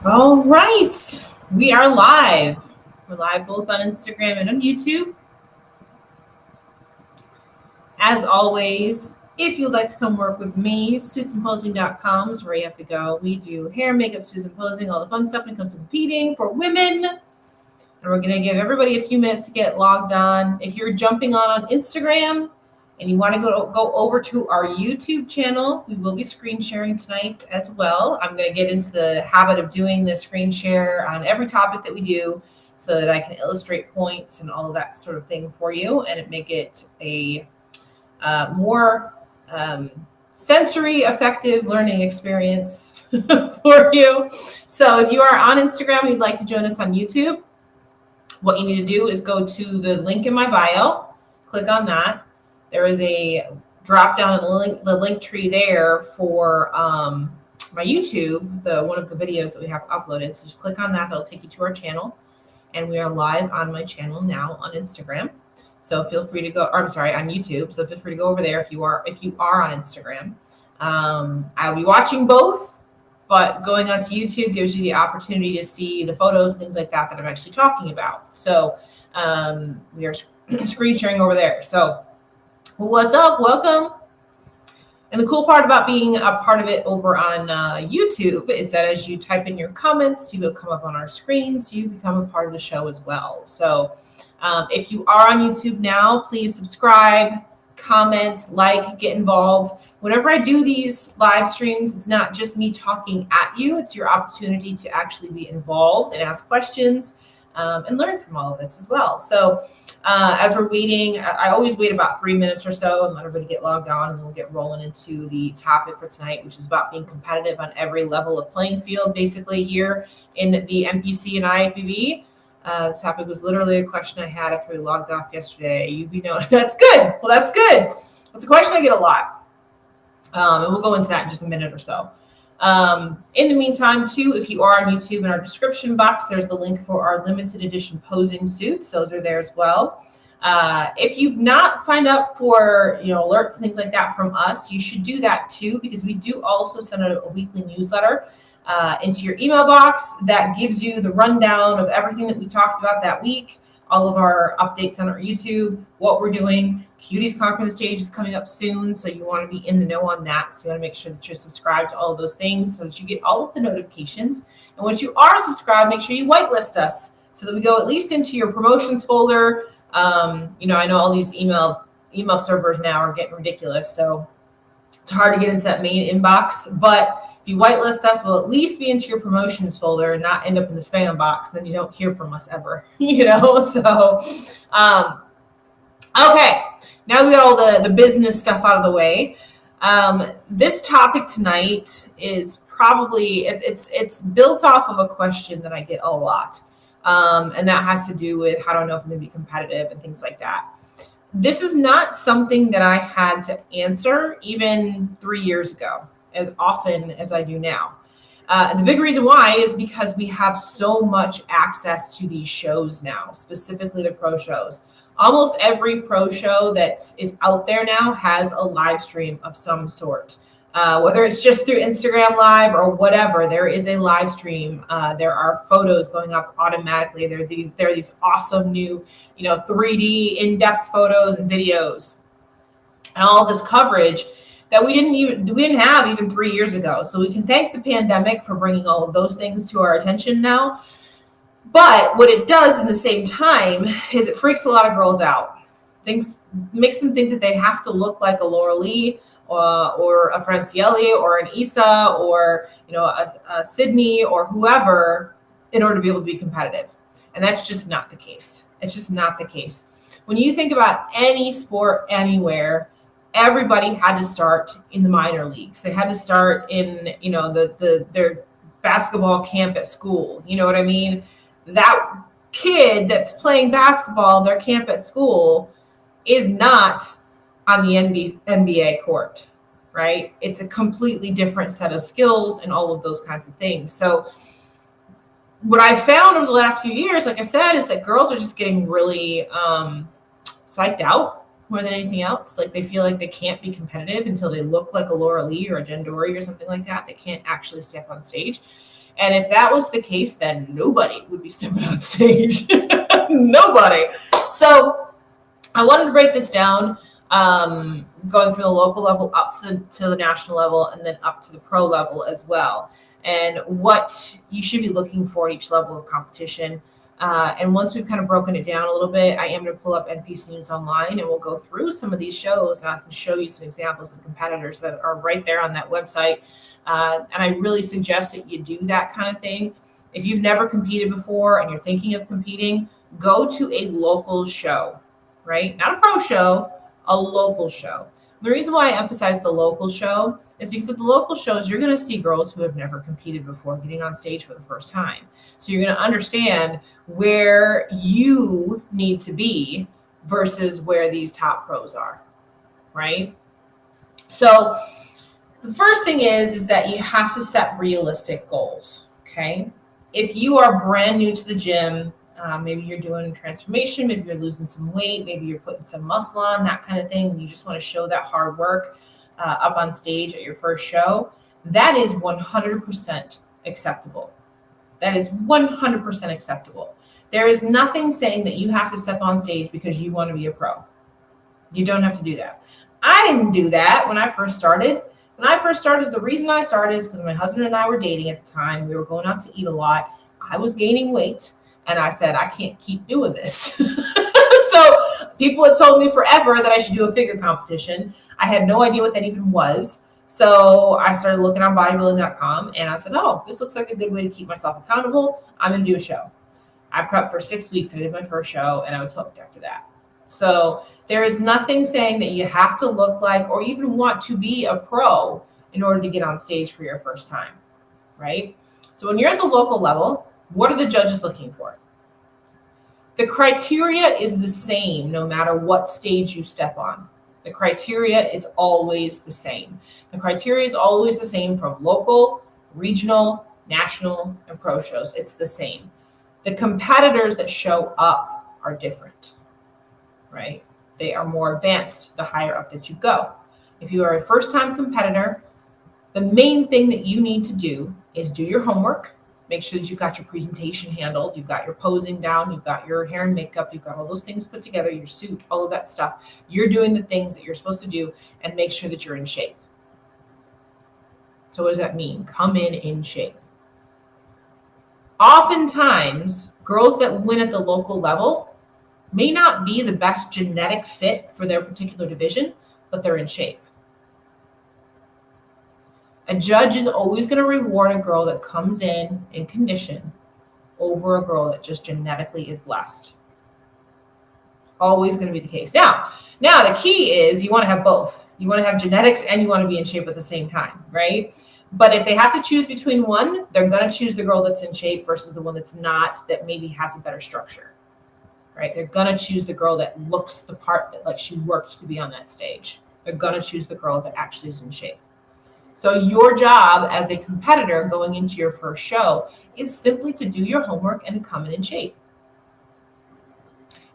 All right, we are live. We're live both on Instagram and on YouTube. As always, if you'd like to come work with me, suitsandposing.com is where you have to go. We do hair, makeup, suits and posing, all the fun stuff when it comes to competing for women. And we're going to give everybody a few minutes to get logged on. If you're jumping on Instagram and you want to go over to our YouTube channel, we will be screen sharing tonight as well. I'm going to get into the habit of doing the screen share on every topic that we do so that I can illustrate points and all of that sort of thing for you and make it a more sensory effective learning experience for you. So if you are on Instagram and you'd like to join us on YouTube, what you need to do is go to the link in my bio, click on that. There is a drop down in the link tree there for my YouTube, one of the videos that we have uploaded. So just click on that. That'll take you to our channel. And we are live on my channel now on Instagram. So feel free to go, or I'm sorry, on YouTube. So feel free to go over there if you are on Instagram. I'll be watching both, but going onto YouTube gives you the opportunity to see the photos, things like that I'm actually talking about. So we are screen sharing over there. So what's up? Welcome. And the cool part about being a part of it over on YouTube is that as you type in your comments, you will come up on our screens. You become a part of the show as well. So if you are on YouTube now, please subscribe, comment, like, get involved. Whenever I do these live streams, it's not just me talking at you. It's your opportunity to actually be involved and ask questions and learn from all of this as well. So as we're waiting, I always wait about 3 minutes or so and let everybody get logged on, and then we'll get rolling into the topic for tonight, which is about being competitive on every level of playing field, basically here in the NPC and IFBB. The topic was literally a question I had after we logged off yesterday. That's good. Well, that's good. It's a question I get a lot. And we'll go into that in just a minute or so. In the meantime, too, if you are on YouTube, in our description box, there's the link for our limited edition posing suits. Those are there as well. If you've not signed up for alerts and things like that from us, you should do that too, because we do also send out a weekly newsletter into your email box that gives you the rundown of everything that we talked about that week, all of our updates on our YouTube, what we're doing. Cuties Conquer the Stage is coming up soon, so you want to be in the know on that. So you want to make sure that you're subscribed to all of those things so that you get all of the notifications. And once you are subscribed, make sure you whitelist us so that we go at least into your promotions folder. I know all these email servers now are getting ridiculous, so it's hard to get into that main inbox. But if you whitelist us, we'll at least be into your promotions folder and not end up in the spam box. Then you don't hear from us ever, So, okay, now we got all the business stuff out of the way. This topic tonight is probably it's built off of a question that I get a lot, and that has to do with how do I know if I'm going to be competitive and things like that. This is not something that I had to answer even 3 years ago as often as I do now. The big reason why is because we have so much access to these shows now, specifically the pro shows. Almost every pro show that is out there now has a live stream of some sort. Whether it's just through Instagram Live or whatever, there is a live stream. There are photos going up automatically. There are these awesome new, 3D in-depth photos and videos, and all this coverage that we didn't have even 3 years ago. So we can thank the pandemic for bringing all of those things to our attention now. But what it does in the same time is it freaks a lot of girls out. Makes them think that they have to look like a Laura Lee or a Francielli or an Isa or a Sydney or whoever in order to be able to be competitive. And that's just not the case. It's just not the case. When you think about any sport anywhere, everybody had to start in the minor leagues. They had to start in their basketball camp at school. You know what I mean? That kid that's playing basketball, their camp at school, is not on the NBA court, right? It's a completely different set of skills and all of those kinds of things. So what I found over the last few years, like I said, is that girls are just getting really psyched out more than anything else. Like they feel like they can't be competitive until they look like a Laura Lee or a Jen Dory or something like that. They can't actually step on stage. And if that was the case, then nobody would be stepping on stage. Nobody. So I wanted to break this down, going from the local level up to the national level and then up to the pro level as well, and what you should be looking for at each level of competition. And once we've kind of broken it down a little bit, I am going to pull up NPC News Online and we'll go through some of these shows and I can show you some examples of competitors that are right there on that website. And I really suggest that you do that kind of thing. If you've never competed before and you're thinking of competing, go to a local show, right? Not a pro show, a local show. The reason why I emphasize the local show is because at the local shows, you're going to see girls who have never competed before getting on stage for the first time. So you're going to understand where you need to be versus where these top pros are, right? So the first thing is that you have to set realistic goals, okay? If you are brand new to the gym, maybe you're doing transformation, maybe you're losing some weight, maybe you're putting some muscle on, that kind of thing, and you just want to show that hard work up on stage at your first show, that is 100% acceptable. That is 100% acceptable. There is nothing saying that you have to step on stage because you want to be a pro. You don't have to do that. I didn't do that when I first started. When I first started, the reason I started is because my husband and I were dating at the time. We were going out to eat a lot. I was gaining weight. And I said, I can't keep doing this. So people had told me forever that I should do a figure competition. I had no idea what that even was. So I started looking on bodybuilding.com and I said, oh, this looks like a good way to keep myself accountable. I'm going to do a show. I prepped for 6 weeks. I did my first show and I was hooked after that. So there is nothing saying that you have to look like or even want to be a pro in order to get on stage for your first time, right? So when you're at the local level, what are the judges looking for? The criteria is the same no matter what stage you step on. The criteria is always the same. The criteria is always the same from local, regional, national, and pro shows. It's the same. The competitors that show up are different, right? They are more advanced the higher up that you go. If you are a first-time competitor, the main thing that you need to do is do your homework. Make sure that you've got your presentation handled, you've got your posing down, you've got your hair and makeup, you've got all those things put together, your suit, all of that stuff. You're doing the things that you're supposed to do and make sure that you're in shape. So what does that mean? Come in shape. Oftentimes, girls that win at the local level may not be the best genetic fit for their particular division, but they're in shape. A judge is always going to reward a girl that comes in condition over a girl that just genetically is blessed. Always going to be the case. Now the key is you want to have both. You want to have genetics and you want to be in shape at the same time, right? But if they have to choose between one, they're going to choose the girl that's in shape versus the one that's not, that maybe has a better structure, right? They're going to choose the girl that looks the part, that like she worked to be on that stage. They're going to choose the girl that actually is in shape. So your job as a competitor going into your first show is simply to do your homework and to come in shape.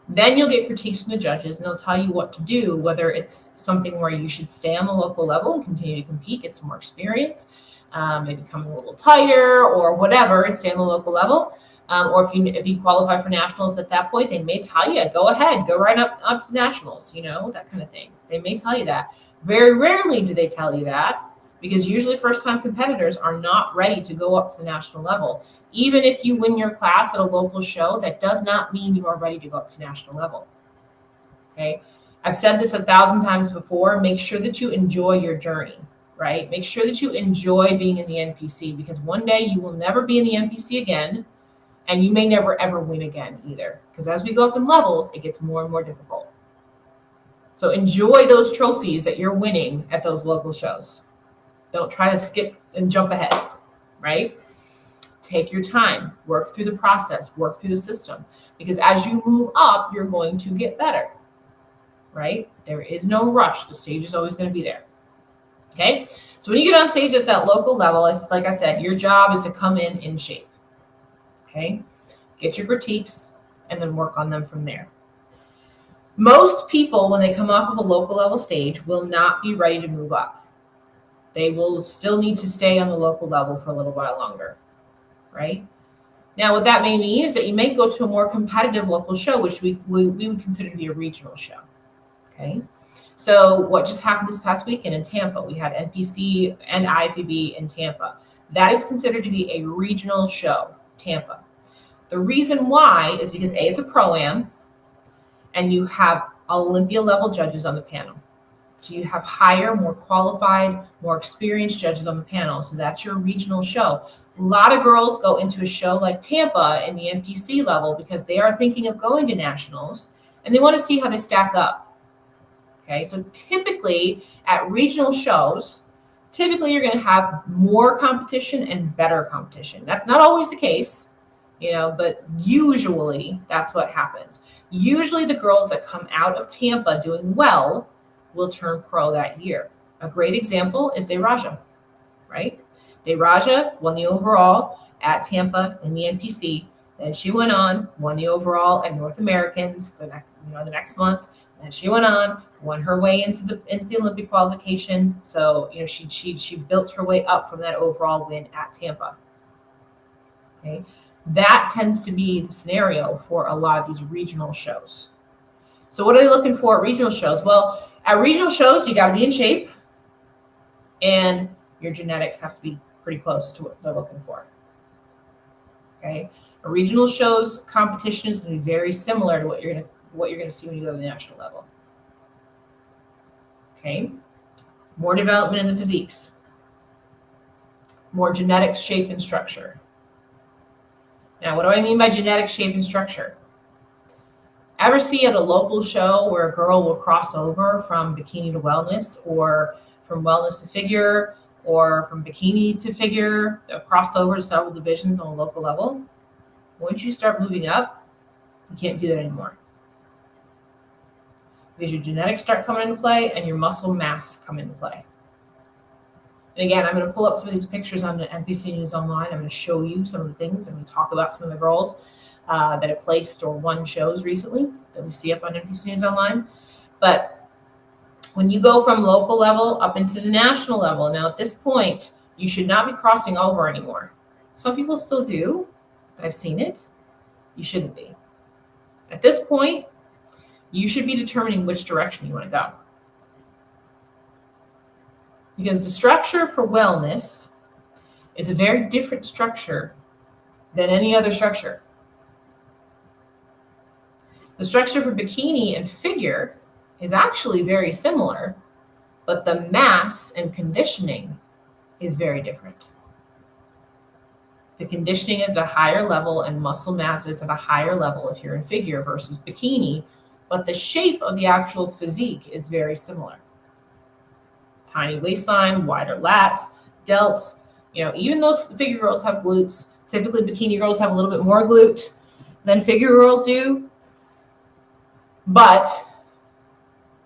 Then you'll get critiques from the judges and they'll tell you what to do, whether it's something where you should stay on the local level and continue to compete, get some more experience, maybe come a little tighter or whatever and stay on the local level. Or if you qualify for nationals at that point, they may tell you, go ahead, go right up to nationals, that kind of thing. They may tell you that. Very rarely do they tell you that, because usually first-time competitors are not ready to go up to the national level. Even if you win your class at a local show, that does not mean you are ready to go up to national level. Okay? I've said this 1,000 times before. Make sure that you enjoy your journey, right? Make sure that you enjoy being in the NPC, because one day you will never be in the NPC again, and you may never, ever win again either. Because as we go up in levels, it gets more and more difficult. So enjoy those trophies that you're winning at those local shows. Don't try to skip and jump ahead, right? Take your time, work through the process, work through the system, because as you move up, you're going to get better, right? There is no rush. The stage is always going to be there, okay? So when you get on stage at that local level, it's like I said, your job is to come in shape, okay? Get your critiques and then work on them from there. Most people, when they come off of a local level stage, will not be ready to move up. They will still need to stay on the local level for a little while longer. right? Now, what that may mean is that you may go to a more competitive local show, which we would consider to be a regional show, okay? So what just happened this past weekend in Tampa, we had NPC and IFBB in Tampa. That is considered to be a regional show, Tampa. The reason why is because A, it's a pro-am, and you have Olympia level judges on the panel. So you have higher, more qualified, more experienced judges on the panel. So that's your regional show. A lot of girls go into a show like Tampa in the NPC level because they are thinking of going to nationals and they want to see how they stack up. Okay, so typically at regional shows, typically you're going to have more competition and better competition. That's not always the case, but usually that's what happens. Usually the girls that come out of Tampa doing well will turn pro that year. A great example is Deraja, right? Deraja won the overall at Tampa in the NPC. Then she went on, won the overall at North Americans the next month. Then she went on, won her way into the Olympic qualification. So she built her way up from that overall win at Tampa. Okay, that tends to be the scenario for a lot of these regional shows. So what are they looking for at regional shows? Well, at regional shows, you got to be in shape, and your genetics have to be pretty close to what they're looking for. Okay, a regional shows competition is going to be very similar to what you're going to see when you go to the national level. Okay, more development in the physiques, more genetics, shape, and structure. Now, what do I mean by genetics, shape, and structure? Ever see at a local show where a girl will cross over from bikini to wellness, or from wellness to figure, or from bikini to figure? They'll cross over to several divisions on a local level. Once you start moving up, you can't do that anymore, because your genetics start coming into play and your muscle mass come into play. And again, I'm going to pull up some of these pictures on the NPC News Online. I'm going to show you some of the things. I'm going to talk about some of the girls that have placed or won shows recently that we see up on NPC News Online. But when you go from local level up into the national level, now at this point, you should not be crossing over anymore. Some people still do. I've seen it. You shouldn't be. At this point, you should be determining which direction you want to go. Because the structure for wellness is a very different structure than any other structure. The structure for bikini and figure is actually very similar, but the mass and conditioning is very different. The conditioning is at a higher level and muscle mass is at a higher level if you're in figure versus bikini, but the shape of the actual physique is very similar. Tiny waistline, wider lats, delts, even those figure girls have glutes. Typically bikini girls have a little bit more glute than figure girls do. But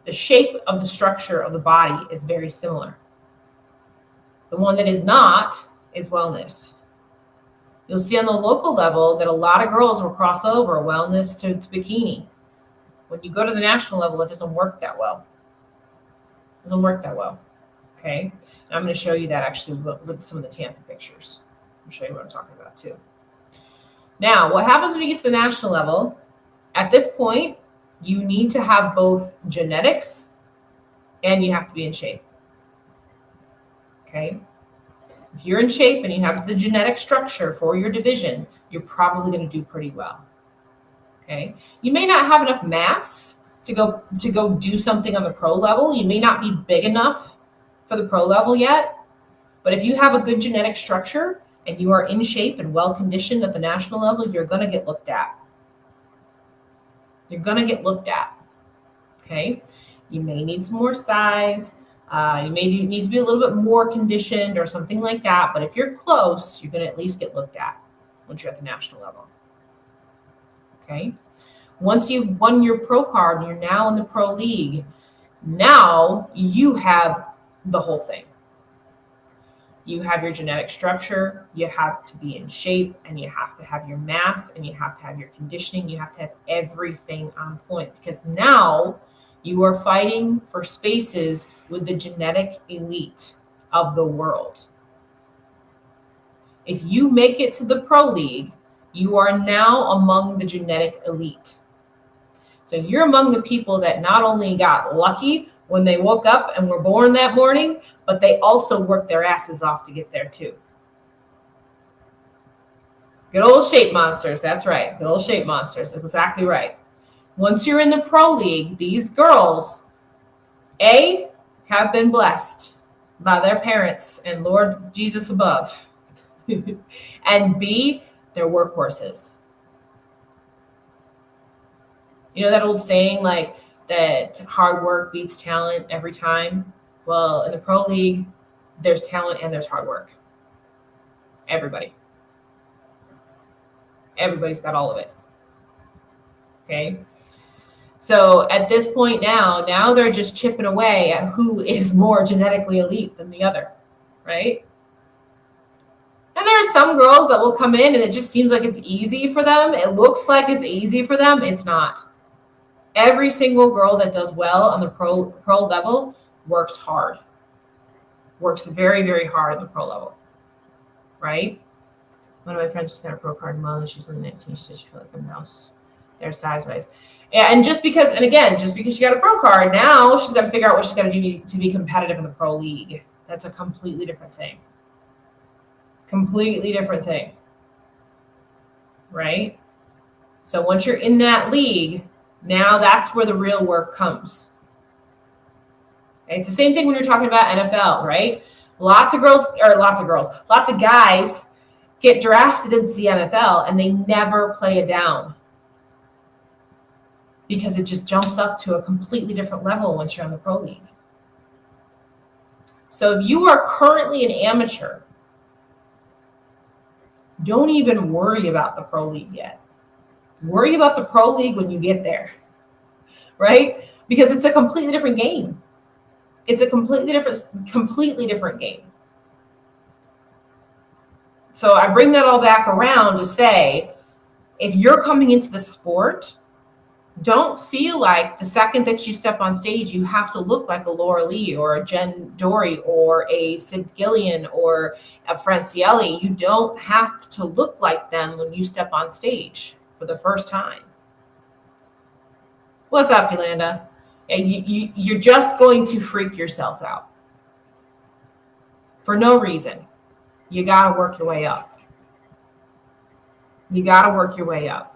the shape of the structure of the body is very similar. The one that is not is wellness. You'll see on the local level that a lot of girls will cross over wellness to bikini. When you go to the national level, it doesn't work that well. It doesn't work that well. Okay. And I'm going to show you that actually with some of the Tampa pictures. I'll show you what I'm talking about too. Now, what happens when you get to the national level? At this point, you need to have both genetics and you have to be in shape. Okay. If you're in shape and you have the genetic structure for your division, you're probably going to do pretty well. Okay. You may not have enough mass to go do something on the pro level. You may not be big enough for the pro level yet, but if you have a good genetic structure and you are in shape and well conditioned at the national level, you're going to get looked at. You're going to get looked at. Okay. You may need some more size. You may need to be a little bit more conditioned or something like that. But if you're close, you're going to at least get looked at once you're at the national level. Okay. Once you've won your pro card and you're now in the pro league, now you have the whole thing. You have your genetic structure, you have to be in shape, and you have to have your mass, and you have to have your conditioning. You have to have everything on point, because now you are fighting for spaces with the genetic elite of the world. If you make it to the pro league, you are now among the genetic elite. So you're among the people that not only got lucky when they woke up and were born that morning, but they also worked their asses off to get there too. Good old shape monsters. That's right. Good old shape monsters. Exactly right. Once you're in the pro league, these girls, A, have been blessed by their parents and Lord Jesus above. And B, they're workhorses. You know that old saying, like, that hard work beats talent every time? Well, in the pro league, there's talent and there's hard work. Everybody's got all of it. Okay. So at this point now they're just chipping away at who is more genetically elite than the other, right? And there are some girls that will come in and it just seems like it's easy for them. It looks like it's easy for them. It's not. Every single girl that does well on the pro level works hard. Works very, very hard on the pro level, right? One of my friends just got a pro card in London. She's only 19. She said she felt like a mouse there size-wise. And just because she got a pro card, now she's got to figure out what she's got to do to be competitive in the pro league. That's a completely different thing. Completely different thing. Right? So once you're in that league, now that's where the real work comes. Okay? It's the same thing when you're talking about NFL, right? Lots of guys get drafted into the NFL and they never play it down because it just jumps up to a completely different level once you're on the pro league. So if you are currently an amateur, don't even worry about the pro league yet. Worry about the pro league when you get there, right? Because it's a completely different game. It's a completely different game. So I bring that all back around to say, if you're coming into the sport, don't feel like the second that you step on stage, you have to look like a Laura Lee or a Jen Dory or a Sid Gillian or a Francielli. You don't have to look like them when you step on stage for the first time. What's up, Yolanda? You're just going to freak yourself out for no reason. You got to work your way up. You got to work your way up.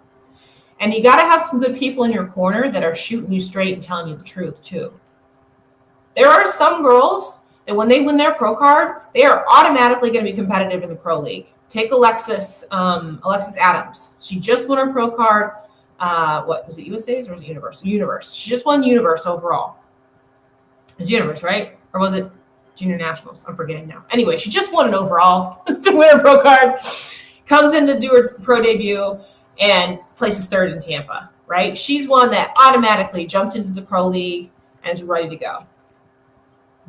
And you got to have some good people in your corner that are shooting you straight and telling you the truth, too. There are some girls that when they win their pro card, they are automatically going to be competitive in the pro league. Take Alexis Adams. She just won her pro card. What was it, USA's or was it Universe? Universe. She just won Universe overall. It was Universe, right? Or was it Junior Nationals? I'm forgetting now. Anyway, she just won an overall to win her pro card. Comes in to do her pro debut and places third in Tampa, right? She's one that automatically jumped into the pro league and is ready to go.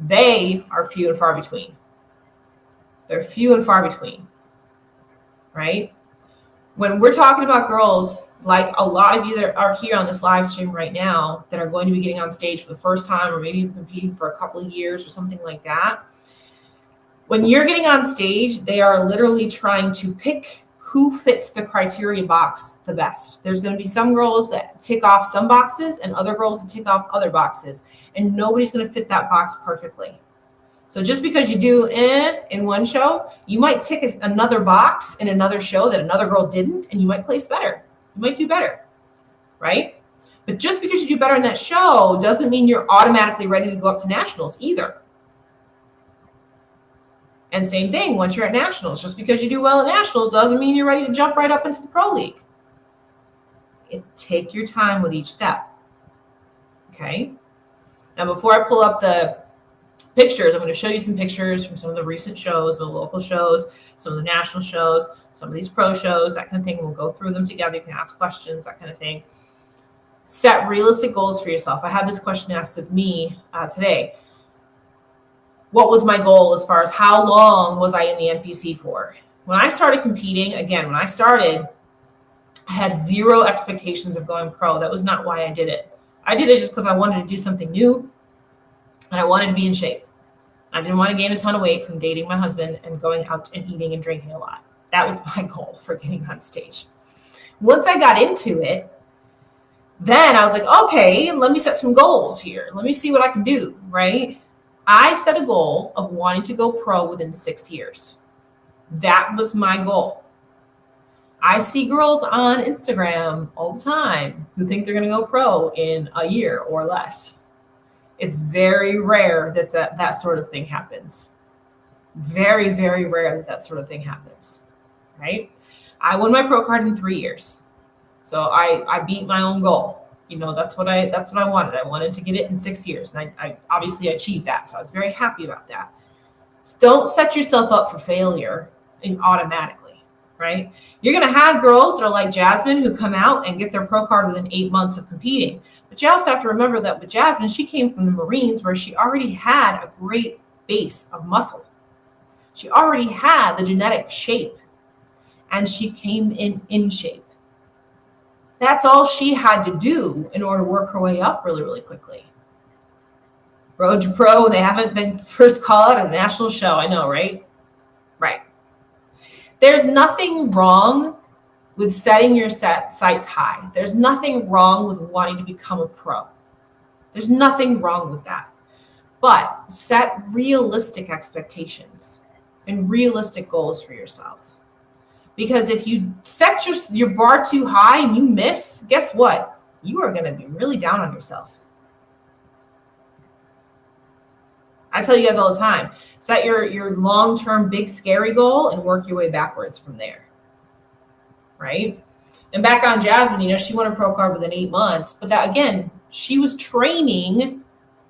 They are few and far between. They're few and far between, right? When we're talking about girls, like a lot of you that are here on this live stream right now that are going to be getting on stage for the first time or maybe even competing for a couple of years or something like that, when you're getting on stage, they are literally trying to pick who fits the criteria box the best. There's going to be some girls that tick off some boxes and other girls that tick off other boxes, and nobody's going to fit that box perfectly. So just because you do in one show, you might tick another box in another show that another girl didn't, and you might place better. You might do better, right? But just because you do better in that show doesn't mean you're automatically ready to go up to nationals either. And same thing, once you're at nationals, just because you do well at nationals doesn't mean you're ready to jump right up into the pro league. Take your time with each step, okay? Now, before I pull up the pictures, I'm going to show you some pictures from some of the recent shows, the local shows, some of the national shows, some of these pro shows, that kind of thing. We'll go through them together. You can ask questions, that kind of thing. Set realistic goals for yourself. I had this question asked of me today. What was my goal as far as how long was I in the NPC for? When I started competing, I had zero expectations of going pro. That was not why I did it. I did it just because I wanted to do something new and I wanted to be in shape. I didn't want to gain a ton of weight from dating my husband and going out and eating and drinking a lot. That was my goal for getting on stage. Once I got into it, then I was like, okay, let me set some goals here. Let me see what I can do, right? I set a goal of wanting to go pro within 6 years. That was my goal. I see girls on Instagram all the time who think they're going to go pro in a year or less. It's very rare that that sort of thing happens. Very, very rare that sort of thing happens, right? I won my pro card in 3 years. So I beat my own goal. That's what I wanted. I wanted to get it in 6 years. And I obviously achieved that. So I was very happy about that. So don't set yourself up for failure automatically, right? You're going to have girls that are like Jasmine who come out and get their pro card within 8 months of competing. But you also have to remember that with Jasmine, she came from the Marines where she already had a great base of muscle. She already had the genetic shape, and she came in shape. That's all she had to do in order to work her way up really, really quickly. Road to pro, they haven't been first call out at a national show. I know, right? Right. There's nothing wrong with setting your sights high. There's nothing wrong with wanting to become a pro. There's nothing wrong with that. But set realistic expectations and realistic goals for yourself. Because if you set your bar too high and you miss, guess what? You are going to be really down on yourself. I tell you guys all the time, set your long-term big scary goal and work your way backwards from there, right? And back on Jasmine, she won a pro card within 8 months. But that, again, she was training,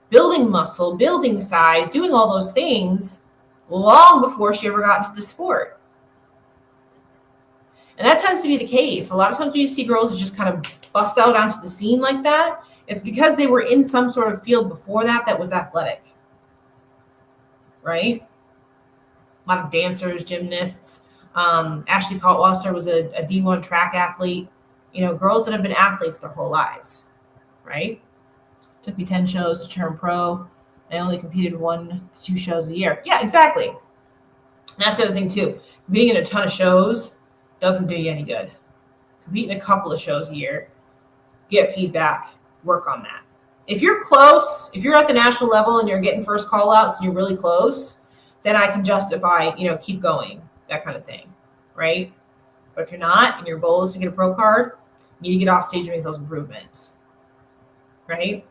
building muscle, building size, doing all those things long before she ever got into the sport. And that tends to be the case. A lot of times when you see girls who just kind of bust out onto the scene like that, it's because they were in some sort of field before that was athletic, right? A lot of dancers, gymnasts. Ashley Kaltwasser was a D1 track athlete. Girls that have been athletes their whole lives, right? Took me 10 shows to turn pro. I only competed 1 to 2 shows a year. Yeah, exactly. And that's the other thing too. Competing in a ton of shows doesn't do you any good. Compete in a couple of shows a year, get feedback, work on that. If you're close, if you're at the national level and you're getting first call outs and you're really close, then I can justify, keep going, that kind of thing, right? But if you're not and your goal is to get a pro card, you need to get off stage and make those improvements, right?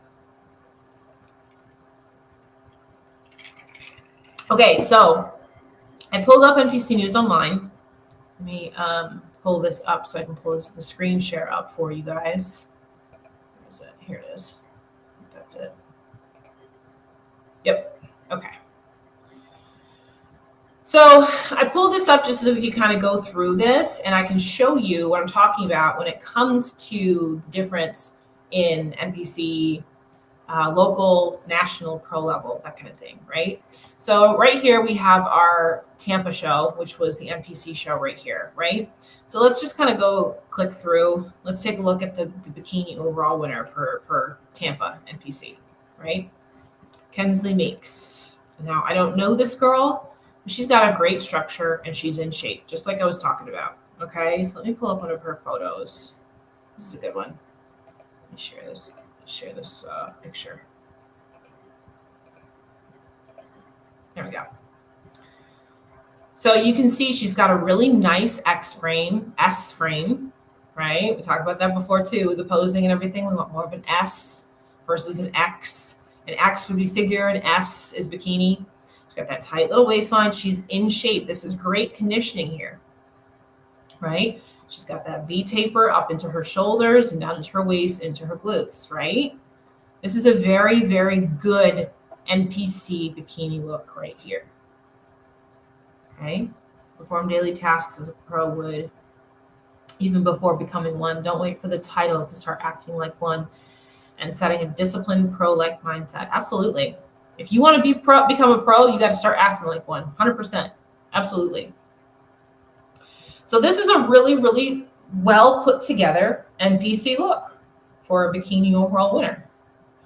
Okay, so I pulled up NPC News Online. Let me pull this up so I can pull the screen share up for you guys. Where is it? Here it is. That's it. Yep. Okay. So I pulled this up just so that we can kind of go through this and I can show you what I'm talking about when it comes to the difference in NPC, local, national, pro level, that kind of thing, right? So right here we have our Tampa show, which was the NPC show right here, right? So let's just kind of go click through. Let's take a look at the bikini overall winner for Tampa NPC, right? Kensley Meeks. Now, I don't know this girl, but she's got a great structure and she's in shape, just like I was talking about, okay? So let me pull up one of her photos. This is a good one. Let me share this picture. There we go. So you can see she's got a really nice S frame, right? We talked about that before too, the posing and everything. We want more of an S versus an X. An X would be figure, an S is bikini. She's got that tight little waistline. She's in shape. This is great conditioning here, right? She's got that V taper up into her shoulders and down into her waist, into her glutes, right? This is a very, very good NPC bikini look right here. Okay? Perform daily tasks as a pro would, even before becoming one. Don't wait for the title to start acting like one, and setting a disciplined pro-like mindset. Absolutely. If you want to become a pro, you got to start acting like one. 100%. Absolutely. So this is a really, really well put together NPC look for a bikini overall winner.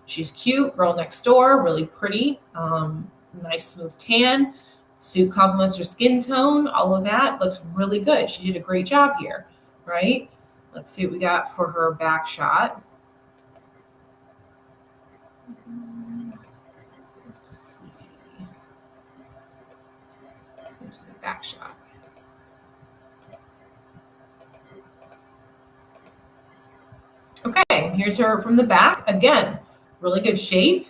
She's cute, girl next door, really pretty, nice smooth tan, Suit complements her skin tone. All of that looks really good. She did a great job here, right? Let's see what we got for her back shot. Let's see. There's the back shot. Okay, here's her from the back. Again, really good shape.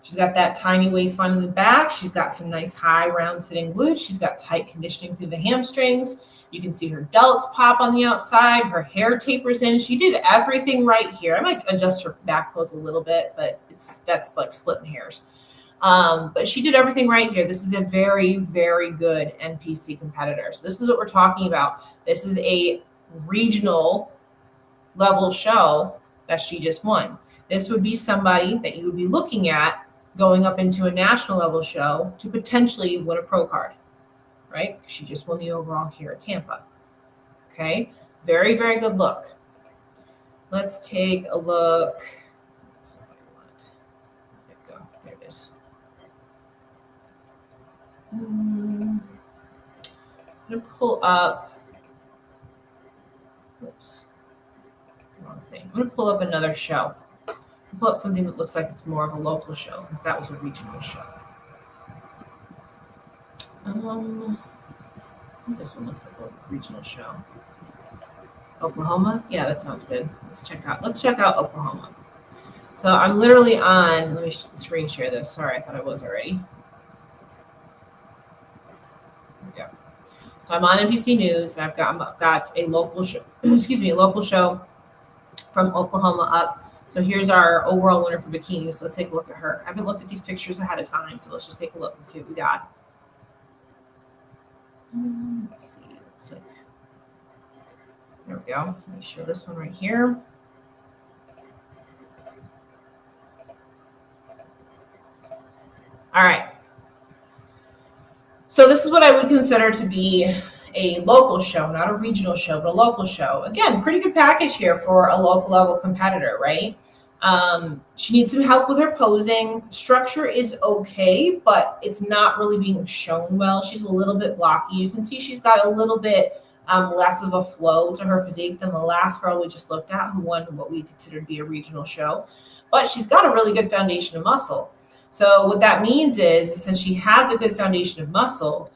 She's got that tiny waistline in the back. She's got some nice high round sitting glutes. She's got tight conditioning through the hamstrings. You can see her delts pop on the outside. Her hair tapers in. She did everything right here. I might adjust her back pose a little bit, but that's like splitting hairs. But she did everything right here. This is a very, very good NPC competitor. So this is what we're talking about. This is a regional level show that she just won. This would be somebody that you would be looking at going up into a national level show to potentially win a pro card, right? She just won the overall here at Tampa. Okay, very, very good look. Let's take a look. That's not what I want. There we go. There it is. I'm going to pull up. Oops. Wrong thing. I'm going to pull up another show. Pull up something that looks like it's more of a local show, since that was a regional show. This one looks like a regional show. Oklahoma? Yeah, that sounds good. Let's check out Oklahoma. So I'm literally on, let me screen share this. Sorry, I thought I was already. There we go. So I'm on NBC News, and I've got a local show, a local show from Oklahoma up. So here's our overall winner for bikini. So let's take a look at her. I haven't looked at these pictures ahead of time, so let's just take a look and see what we got. Let's see. Looks like, there we go. Let me show this one right here. All right. So this is what I would consider to be a local show, not a regional show, but a local show. Again, pretty good package here for a local level competitor, right? She needs some help with her posing. Structure is okay, but it's not really being shown well. She's a little bit blocky. You can see she's got a little bit less of a flow to her physique than the last girl we just looked at, who won what we consider to be a regional show. But she's got a really good foundation of muscle. So what that means is, since she has a good foundation of muscle,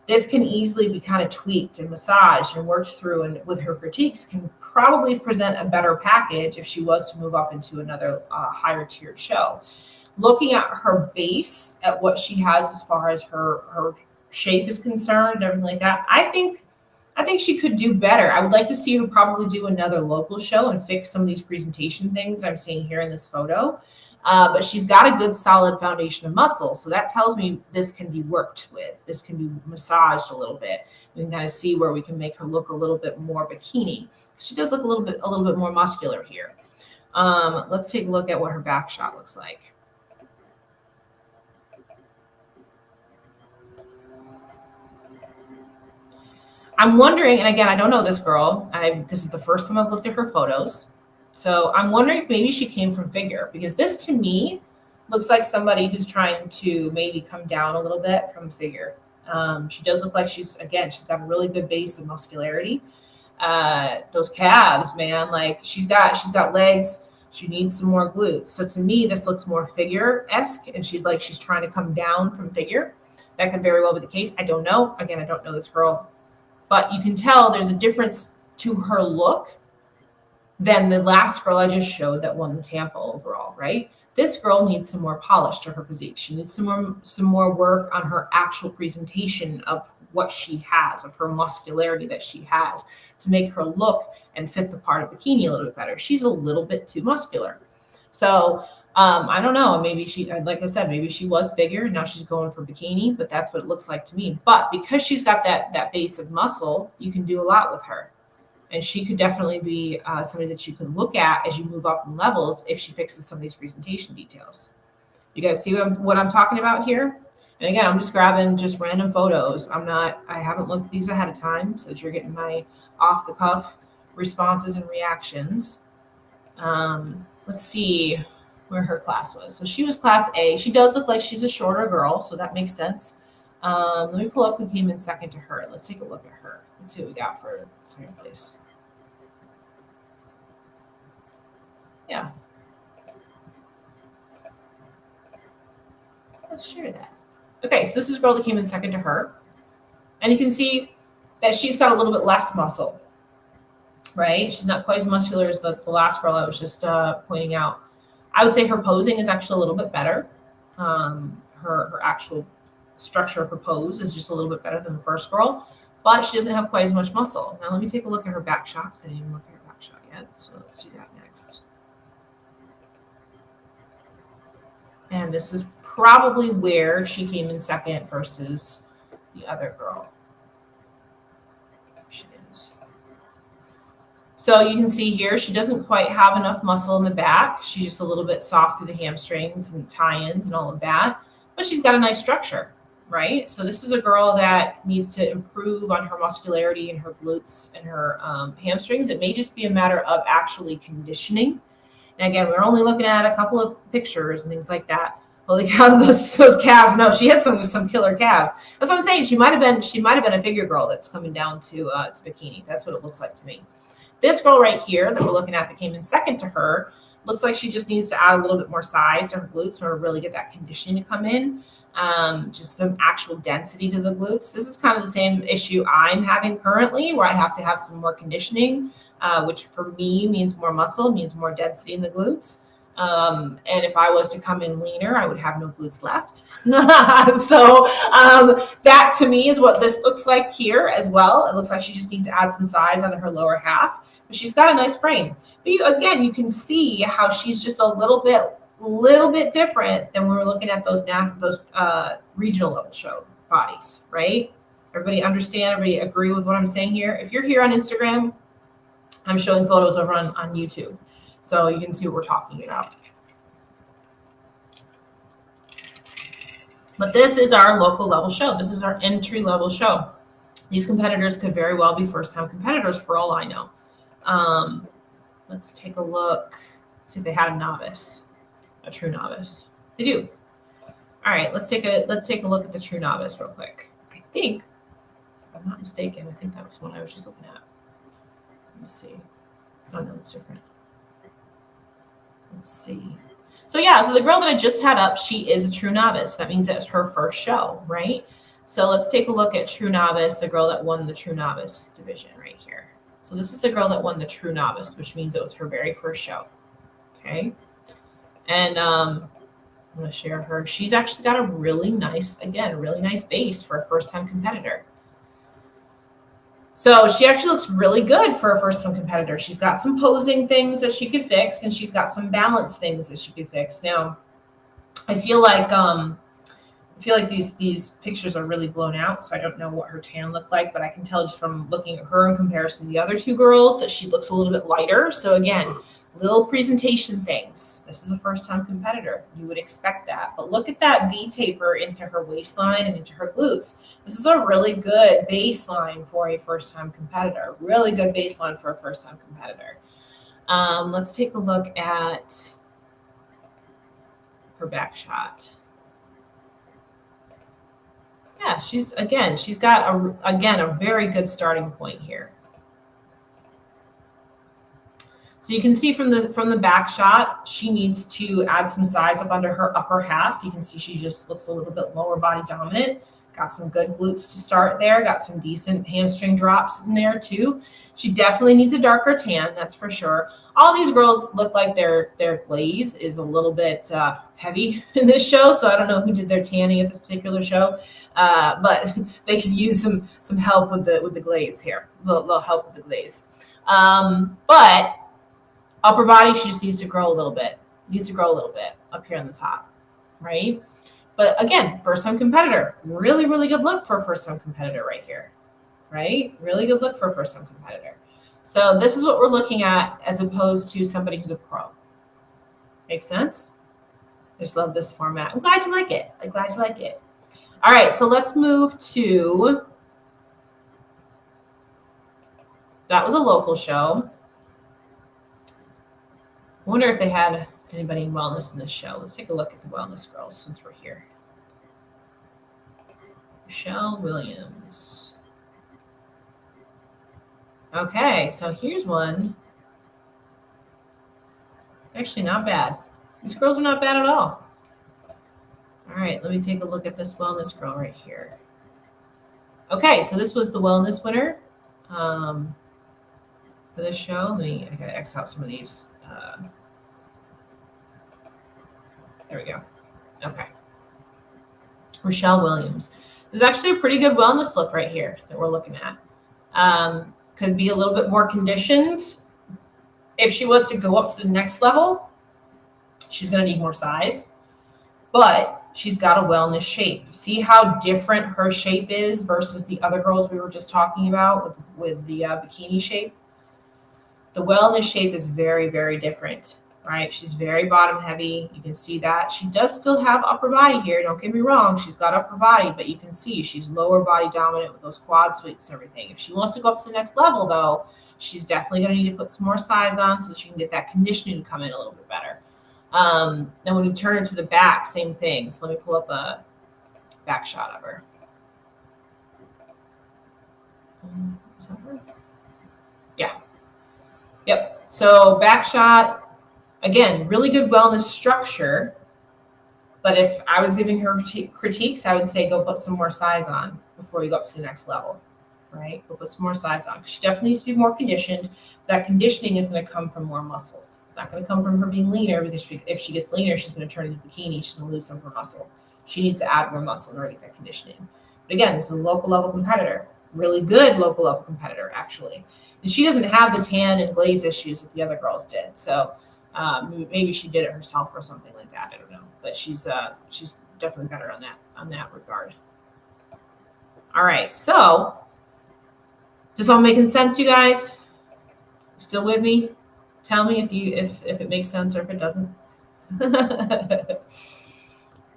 this can easily be kind of tweaked and massaged and worked through, and with her critiques can probably present a better package if she was to move up into another higher tiered show. Looking at her base, at what she has as far as her shape is concerned and everything like that, I think she could do better. I would like to see her probably do another local show and fix some of these presentation things I'm seeing here in this photo. But she's got a good solid foundation of muscle. So that tells me this can be worked with. This can be massaged a little bit. We can kind of see where we can make her look a little bit more bikini. She does look a little bit more muscular here. Let's take a look at what her back shot looks like. I'm wondering, and again, I don't know this girl. This is the first time I've looked at her photos. So I'm wondering if maybe she came from figure, because this to me looks like somebody who's trying to maybe come down a little bit from figure. She does look like she's got a really good base of muscularity. Those calves, man, like she's got legs. She needs some more glutes. So to me, this looks more figure-esque, and she's trying to come down from figure. That could very well be the case. I don't know. Again, I don't know this girl, but you can tell there's a difference to her look than the last girl I just showed that won the Tampa overall, right? This girl needs some more polish to her physique. She needs some more work on her actual presentation of what she has, of her muscularity that she has, to make her look and fit the part of bikini a little bit better. She's a little bit too muscular. So I don't know. Maybe she, like I said, maybe she was figure and now she's going for bikini, but that's what it looks like to me. But because she's got that base of muscle, you can do a lot with her. And she could definitely be somebody that you could look at as you move up in levels if she fixes some of these presentation details. You guys see what I'm talking about here? And again, I'm just grabbing just random photos. I haven't looked at these ahead of time, so that you're getting my off the cuff responses and reactions. Let's see where her class was. So she was class A. She does look like she's a shorter girl, so that makes sense. Let me pull up who came in second to her. Let's take a look at her. Let's see what we got for second place. Yeah. Let's share that. Okay, so this is a girl that came in second to her. And you can see that she's got a little bit less muscle, right? She's not quite as muscular as the last girl I was just pointing out. I would say her posing is actually a little bit better. Her actual structure of her pose is just a little bit better than the first girl, but she doesn't have quite as much muscle. Now let me take a look at her back shot because I didn't even look at her back shot yet. So let's do that next. And this is probably where she came in second versus the other girl. There she is. So you can see here, she doesn't quite have enough muscle in the back. She's just a little bit soft through the hamstrings and tie-ins and all of that, but she's got a nice structure, right? So this is a girl that needs to improve on her muscularity and her glutes and her hamstrings. It may just be a matter of actually conditioning. And again, we're only looking at a couple of pictures and things like that. Holy cow, those calves! No, she had some killer calves. That's what I'm saying. She might have been a figure girl that's coming down to bikini. That's what it looks like to me. This girl right here that we're looking at that came in second to her looks like she just needs to add a little bit more size to her glutes in order to really get that conditioning to come in. Just some actual density to the glutes. This is kind of the same issue I'm having currently, where I have to have some more conditioning, which for me means more muscle, means more density in the glutes. And if I was to come in leaner, I would have no glutes left. So that to me is what this looks like here as well. It looks like she just needs to add some size on her lower half, but she's got a nice frame. But again, you can see how she's just a little bit different than when we're looking at those regional level show bodies, right? Everybody understand? Everybody agree with what I'm saying here? If you're here on Instagram, I'm showing photos over on YouTube, so you can see what we're talking about. But this is our local level show. This is our entry level show. These competitors could very well be first-time competitors for all I know. Let's take a look, see if they had a true novice. They do. All right, let's take a look at the true novice real quick. I think, if I'm not mistaken, I think that was one I was just looking at. Let me see. Oh no, it's different. Let's see. So yeah, so the girl that I just had up, she is a true novice. That means that was her first show, right? So let's take a look at true novice, the girl that won the true novice division right here. So this is the girl that won the true novice, which means it was her very first show. Okay. And I'm going to share her. She's actually got a really nice base for a first-time competitor. So she actually looks really good for a first-time competitor. She's got some posing things that she could fix, and she's got some balance things that she could fix. Now, I feel like these pictures are really blown out, so I don't know what her tan looked like, but I can tell just from looking at her in comparison to the other two girls that she looks a little bit lighter. So again, little presentation things. This is a first-time competitor. You would expect that. But look at that V taper into her waistline and into her glutes. This is a really good baseline for a first-time competitor. Really good baseline for a first-time competitor. Let's take a look at her back shot. Yeah, she's got a very good starting point here. So you can see from the back shot, she needs to add some size up under her upper half. You can see she just looks a little bit lower body dominant. Got some good glutes to start there. Got some decent hamstring drops in there too. She definitely needs a darker tan, that's for sure. All these girls look like their glaze is a little bit heavy in this show, so I don't know who did their tanning at this particular show, but they could use some help with the glaze here. A little help with the glaze, but upper body, she just needs to grow a little bit. Up here on the top, right? But again, first-time competitor. Really, really good look for a first-time competitor right here, right? Really good look for a first-time competitor. So this is what we're looking at as opposed to somebody who's a pro. Makes sense? I just love this format. I'm glad you like it. All right, so let's move to, so that was a local show. I wonder if they had anybody in wellness in this show. Let's take a look at the wellness girls since we're here. Michelle Williams. Okay, so here's one. Actually, not bad. These girls are not bad at all. All right, let me take a look at this wellness girl right here. Okay, so this was the wellness winner for this show. I gotta X out some of these. There we go. Okay. Rochelle Williams. There's actually a pretty good wellness look right here that we're looking at. Could be a little bit more conditioned. If she was to go up to the next level, she's going to need more size, but she's got a wellness shape. See how different her shape is versus the other girls we were just talking about with the bikini shape. The wellness shape is very, very different, right? She's very bottom heavy. You can see that. She does still have upper body here. Don't get me wrong. She's got upper body, but you can see she's lower body dominant with those quad sweeps and everything. If she wants to go up to the next level, though, she's definitely going to need to put some more size on so that she can get that conditioning to come in a little bit better. Then when you turn her to the back, same thing. So let me pull up a back shot of her. Is that her? Yeah. Yep. So back shot, again, really good wellness structure. But if I was giving her critiques, I would say go put some more size on before you go up to the next level, right? Go put some more size on. She definitely needs to be more conditioned. That conditioning is going to come from more muscle. It's not going to come from her being leaner, because if she gets leaner, she's going to turn into bikini. She's going to lose some of her muscle. She needs to add more muscle in order to get that conditioning. But again, this is a local level competitor. Really good local level competitor, actually. And she doesn't have the tan and glaze issues that the other girls did. So maybe she did it herself or something like that. I don't know. But she's definitely better on that regard. All right. So is this all making sense, you guys? Still with me? Tell me if it makes sense or if it doesn't.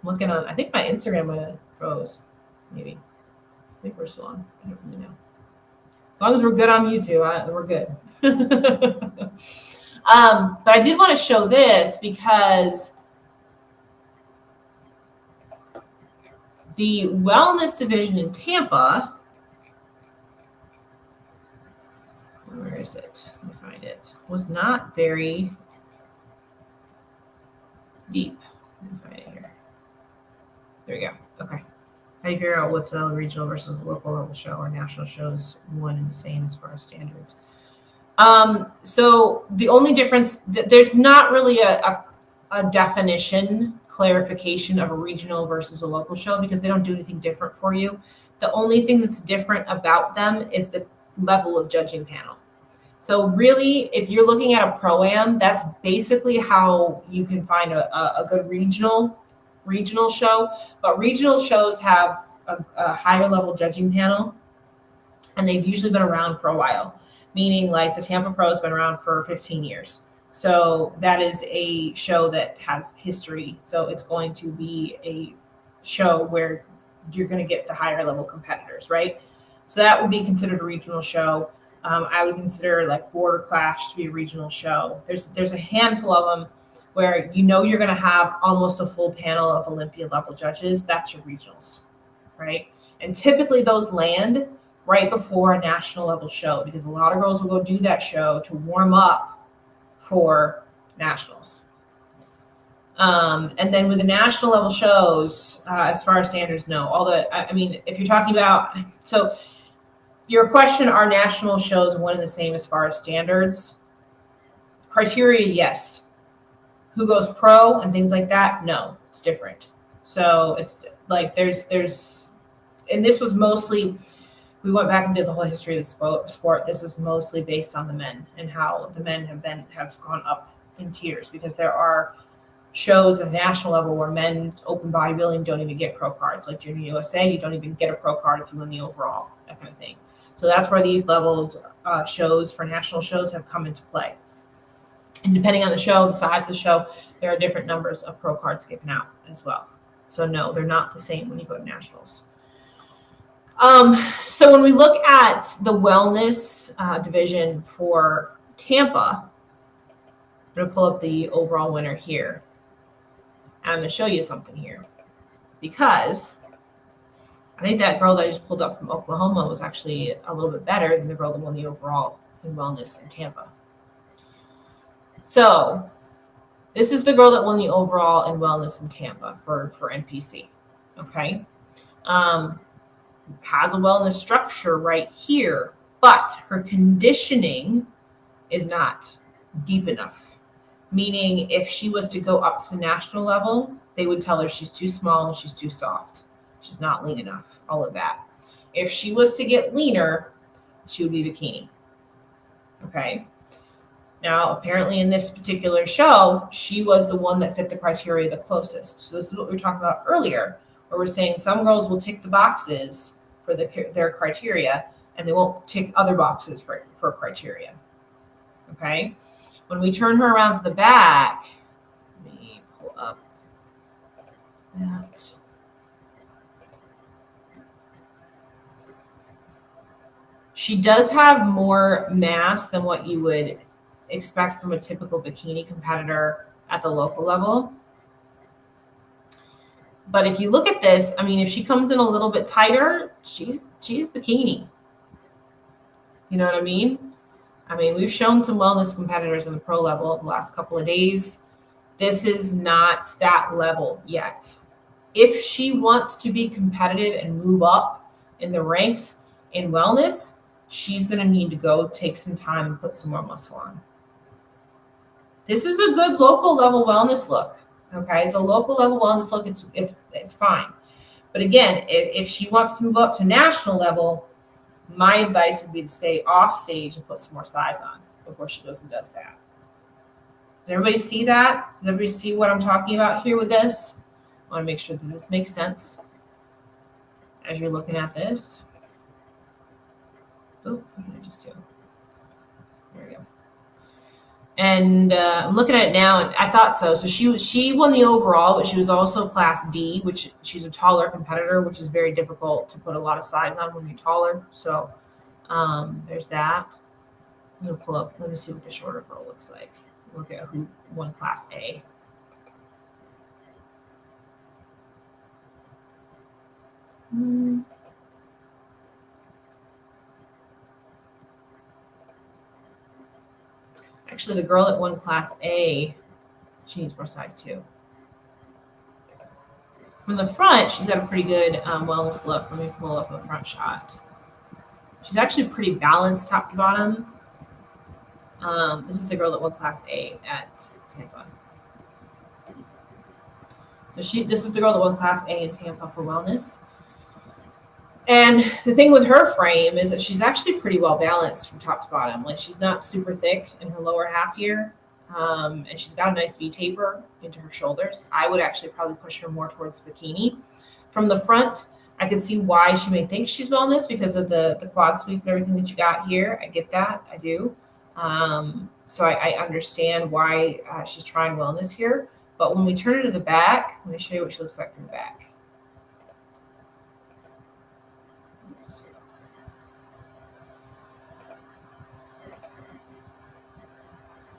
Looking on, I think my Instagram might have froze. Maybe. I think we're still on. I don't really know. As long as we're good on YouTube, we're good. But I did want to show this because the wellness division in Tampa, where is it? Let me find it. Was not very deep. Let me find it here. There we go. Okay. How do you figure out what's a regional versus a local level show or national shows one and the same as far as standards? So the only difference, there's not really a definition clarification of a regional versus a local show because they don't do anything different for you. The only thing that's different about them is the level of judging panel. So really, if you're looking at a pro-am, that's basically how you can find a good regional show. But regional shows have a higher level judging panel, and they've usually been around for a while, meaning like the Tampa Pro has been around for 15 years. So that is a show that has history. So it's going to be a show where you're going to get the higher level competitors, right? So that would be considered a regional show. I would consider like Border Clash to be a regional show. There's a handful of them where you're going to have almost a full panel of Olympia level judges. That's your regionals, right? And typically those land right before a national level show because a lot of girls will go do that show to warm up for nationals. And then with the national level shows, as far as standards, no. If you're talking about, so your question, are national shows one and the same as far as standards? Criteria, yes. Who goes pro and things like that? No, it's different. So it's like there's, and this was mostly, we went back and did the whole history of the sport. This is mostly based on the men and how the men have gone up in tiers because there are shows at the national level where men's open bodybuilding don't even get pro cards. Like Junior USA, you don't even get a pro card if you win the overall, that kind of thing. So that's where these leveled shows for national shows have come into play. And depending on the show, the size of the show, there are different numbers of pro cards given out as well. So no, they're not the same when you go to nationals. So when we look at the wellness division for Tampa, I'm going to pull up the overall winner here. I'm going to show you something here because I think that girl that I just pulled up from Oklahoma was actually a little bit better than the girl that won the overall in wellness in Tampa. So this is the girl that won the overall in wellness in Tampa for NPC. Okay. Has a wellness structure right here, but her conditioning is not deep enough. Meaning, if she was to go up to the national level, they would tell her she's too small and she's too soft. She's not lean enough, all of that. If she was to get leaner, she would be bikini. Okay. Now, apparently in this particular show, she was the one that fit the criteria the closest. So this is what we were talking about earlier, where we're saying some girls will tick the boxes for their criteria, and they won't tick other boxes for criteria. Okay. When we turn her around to the back, let me pull up that. She does have more mass than what you would expect from a typical bikini competitor at the local level. But if you look at this, I mean, if she comes in a little bit tighter, she's bikini. You know what I mean? I mean, we've shown some wellness competitors in the pro level the last couple of days. This is not that level yet. If she wants to be competitive and move up in the ranks in wellness, she's going to need to go take some time and put some more muscle on. This is a good local level wellness look. Okay, it's a local level wellness look. It's fine. But again, if she wants to move up to national level, my advice would be to stay off stage and put some more size on before she goes and does that. Does everybody see that? Does everybody see what I'm talking about here with this? I want to make sure that this makes sense as you're looking at this. Oh, what did I just do? There we go. And I'm looking at it now, and I thought so. So she won the overall, but she was also Class D, which she's a taller competitor, which is very difficult to put a lot of size on when you're taller. So there's that. I'm gonna pull up. Let me see what the shorter girl looks like. Look at who won Class A. Actually, the girl that won Class A, she needs more size too. From the front, she's got a pretty good wellness look. Let me pull up a front shot. She's actually pretty balanced top to bottom. This is the girl that won Class A at Tampa. So this is the girl that won Class A in Tampa for wellness. And the thing with her frame is that she's actually pretty well balanced from top to bottom. Like, she's not super thick in her lower half here. And she's got a nice V taper into her shoulders. I would actually probably push her more towards bikini. From the front, I can see why she may think she's wellness because of the quad sweep and everything that you got here. I get that. I do. So I understand why she's trying wellness here. But when we turn her to the back, let me show you what she looks like from the back.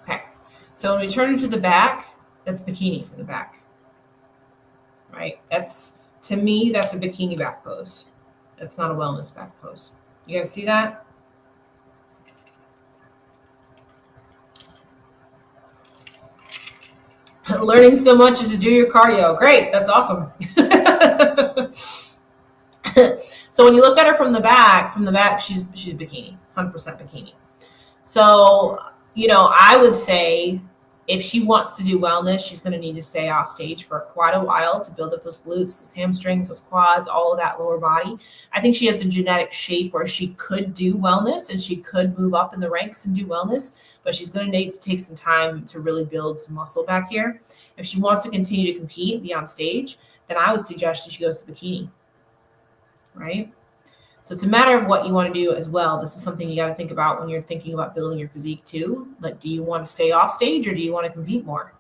Okay. So when we turn her to the back, that's bikini from the back. Right? To me, that's a bikini back pose. That's not a wellness back pose. You guys see that? Learning so much as you do your cardio. Great. That's awesome. So when you look at her from the back, she's bikini, 100% bikini. So, I would say if she wants to do wellness, she's going to need to stay off stage for quite a while to build up those glutes, those hamstrings, those quads, all of that lower body. I think she has a genetic shape where she could do wellness and she could move up in the ranks and do wellness, but she's going to need to take some time to really build some muscle back here. If she wants to continue to compete and be on stage, then I would suggest that she goes to bikini, right? So it's a matter of what you want to do as well. This is something you got to think about when you're thinking about building your physique too. Like, do you want to stay off stage or do you want to compete more?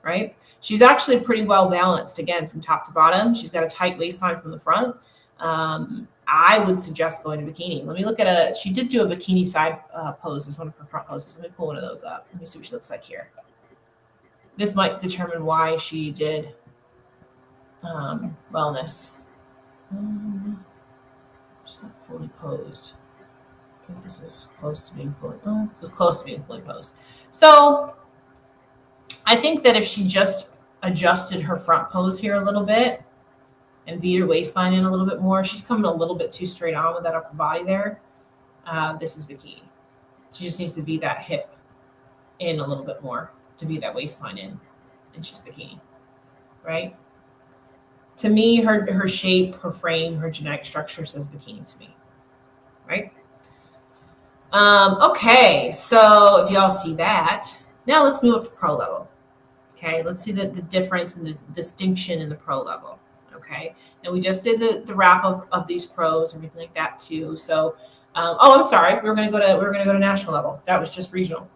Right? She's actually pretty well balanced, again, from top to bottom. She's got a tight waistline from the front. I would suggest going to bikini. Let me look at she did do a bikini side pose as one of her front poses. Let me pull one of those up. Let me see what she looks like here. This might determine why she did wellness. She's not fully posed. I think this is close to being fully posed. This is close to being fully posed. So I think that if she just adjusted her front pose here a little bit and V'd her waistline in a little bit more, she's coming a little bit too straight on with that upper body there. This is bikini. She just needs to V that hip in a little bit more to V that waistline in, and she's bikini, right? To me, her shape, her frame, her genetic structure says bikini to me, right? Okay, so if y'all see that, now let's move up to pro level. Okay, let's see the difference and the distinction in the pro level. Okay, and we just did the wrap of these pros, everything like that too. So, I'm sorry, we're gonna go to national level. That was just regional.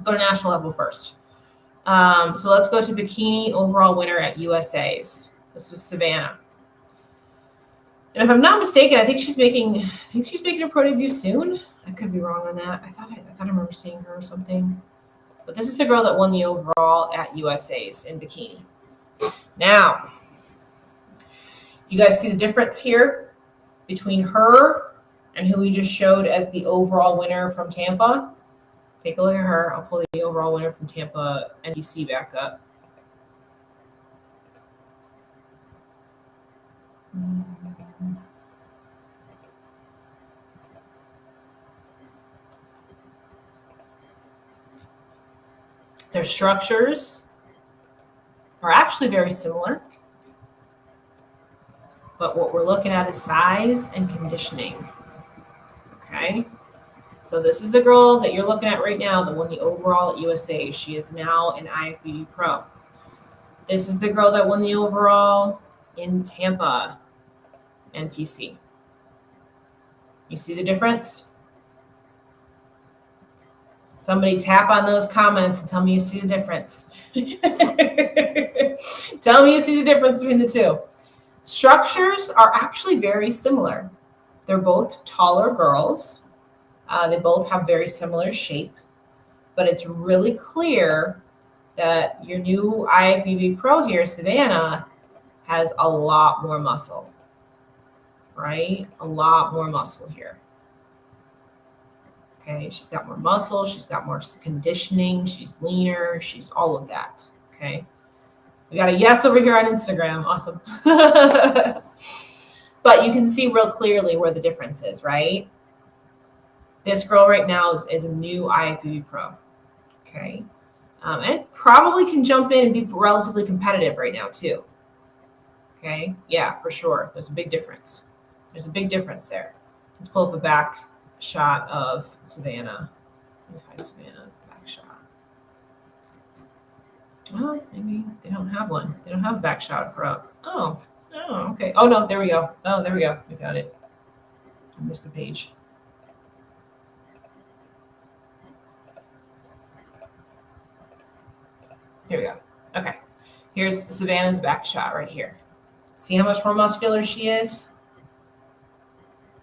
Go to national level first. So let's go to bikini overall winner at USA's. This is Savannah. And if I'm not mistaken, I think she's making a pro debut soon. I could be wrong on that. I thought I remember seeing her or something. But this is the girl that won the overall at USA's in bikini. Now, you guys see the difference here between her and who we just showed as the overall winner from Tampa? Take a look at her. I'll pull the overall winner from Tampa NBC back up. Their structures are actually very similar, but what we're looking at is size and conditioning. Okay, so this is the girl that you're looking at right now that won the overall at USA. She is now an IFBB pro. This is the girl that won the overall in Tampa NPC. You see the difference? Somebody tap on those comments and tell me you see the difference. Tell me you see the difference between the two. Structures are actually very similar. They're both taller girls. They both have very similar shape, but it's really clear that your new IFBB pro here, Savannah, has a lot more muscle, right? A lot more muscle here. Okay, she's got more muscle, she's got more conditioning, she's leaner, she's all of that. Okay, we got a yes over here on Instagram. Awesome. But you can see real clearly where the difference is, right? This girl right now is a new IFBB pro. Okay, and probably can jump in and be relatively competitive right now too. Okay, yeah, for sure. There's a big difference. There's a big difference there. Let's pull up a back shot of Savannah. Let me find Savannah's back shot. Oh, maybe they don't have one. They don't have a back shot of her up. Oh, okay. Oh, no, there we go. Oh, there we go. We got it. I missed a page. Here we go. Okay. Here's Savannah's back shot right here. See how much more muscular she is?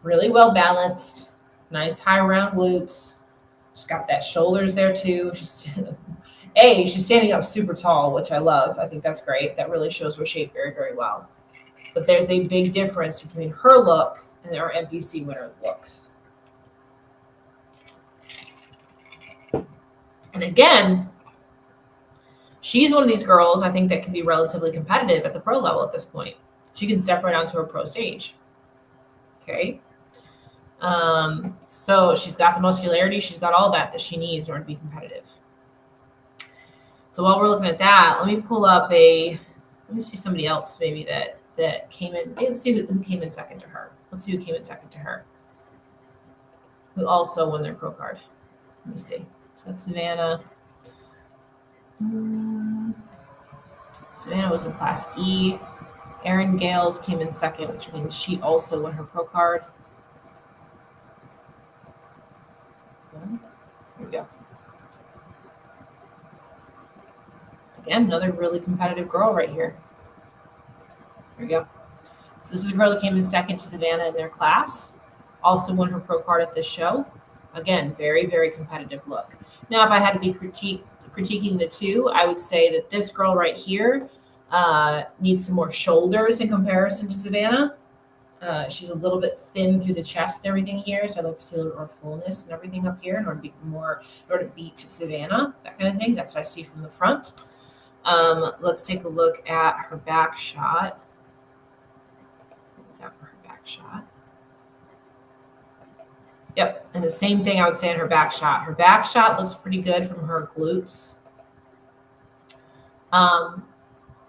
Really well balanced. Nice high round glutes. She's got that shoulders there too. She's standing up super tall, which I love. I think that's great. That really shows her shape very, very well. But there's a big difference between her look and our NPC winner's looks. And again, she's one of these girls I think that can be relatively competitive at the pro level at this point. She can step right onto her pro stage. Okay. So she's got the muscularity, she's got all that she needs in order to be competitive. So while we're looking at that, let me see somebody else maybe that came in. Let's see who came in second to her. Who also won their pro card. Let me see. So that's Savannah. Savannah was in class E. Erin Gales came in second, which means she also won her pro card. Here we go. Again, another really competitive girl right here. Here we go. So this is a girl that came in second to Savannah in their class. Also won her pro card at this show. Again, very, very competitive look. Now, if I had to be critiquing the two, I would say that this girl right here needs some more shoulders in comparison to Savannah. She's a little bit thin through the chest and everything here, so I'd like to see a little more fullness and everything up here in order to be more, in order to beat Savannah, that kind of thing. That's what I see from the front. Let's take a look at her back shot. What we got for her back shot? Yep, and the same thing I would say in her back shot. Her back shot looks pretty good from her glutes.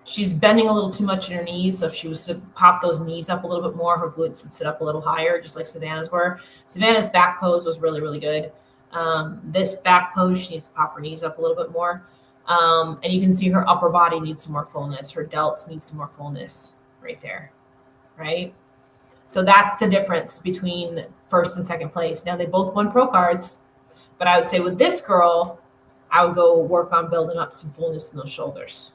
She's bending a little too much in her knees, so if she was to pop those knees up a little bit more, her glutes would sit up a little higher, just like Savannah's were. Savannah's back pose was really, really good. This back pose, she needs to pop her knees up a little bit more. And you can see her upper body needs some more fullness. Her delts need some more fullness right there, right? So that's the difference between first and second place. Now, they both won pro cards, but I would say with this girl, I would go work on building up some fullness in those shoulders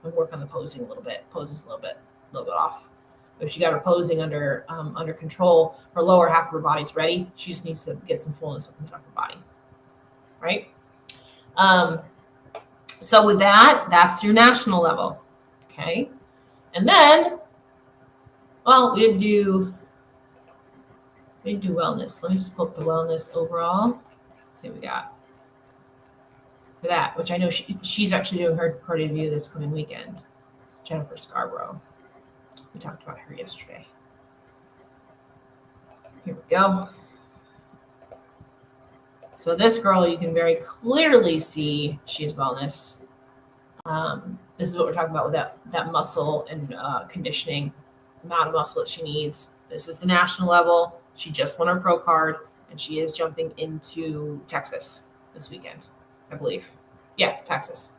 and work on the posing a little bit. Posing's a little bit off. If she got her posing under control, her lower half of her body's ready. She just needs to get some fullness up in the upper body, right? So with that, that's your national level, okay? And then, well, we didn't do wellness. Let me just pull up the wellness overall. Let's see what we got for that, which I know she's actually doing her pro debut this coming weekend. It's Jennifer Scarborough. We talked about her yesterday. Here we go. So this girl, you can very clearly see she has wellness. This is what we're talking about with that muscle and conditioning, amount of muscle that she needs. This is the national level. She just won her pro card, and she is jumping into Texas this weekend, I believe. Yeah, Texas.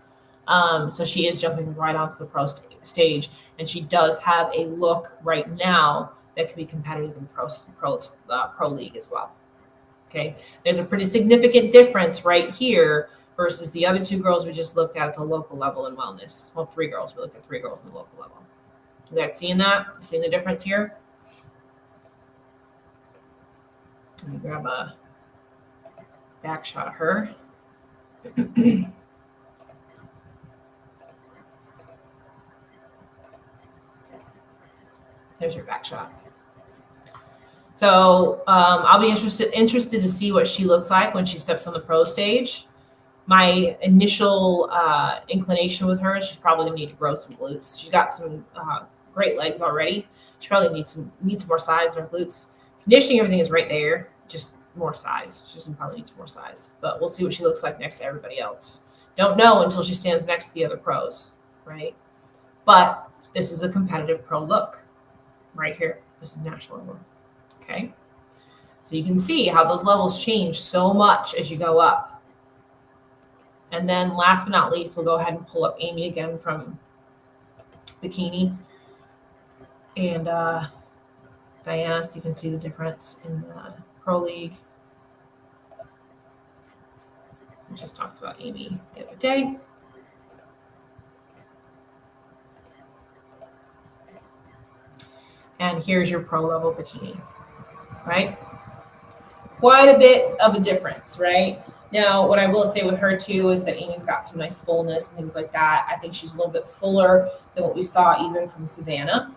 So she is jumping right onto the pro stage, and she does have a look right now that can be competitive in pro league as well. Okay, there's a pretty significant difference right here versus the other two girls we just looked at the local level in wellness. Well, three girls. We looked at three girls in the local level. You guys seeing that? Seeing the difference here? Let me grab a back shot of her. There's your back shot. So I'll be interested to see what she looks like when she steps on the pro stage. My initial inclination with her is she's probably going to need to grow some glutes. She's got some great legs already. She probably needs some more size in her glutes. Conditioning, everything is right there, just more size. She's going to probably need some more size. But we'll see what she looks like next to everybody else. Don't know until she stands next to the other pros, right? But this is a competitive pro look right here. This is national level. Okay, so you can see how those levels change so much as you go up. And then last but not least, we'll go ahead and pull up Amy again from bikini and Diana, so you can see the difference in the pro league. We just talked about Amy the other day. And here's your pro level bikini. Right? Quite a bit of a difference, right? Now, what I will say with her too is that Amy's got some nice fullness and things like that. I think she's a little bit fuller than what we saw even from Savannah,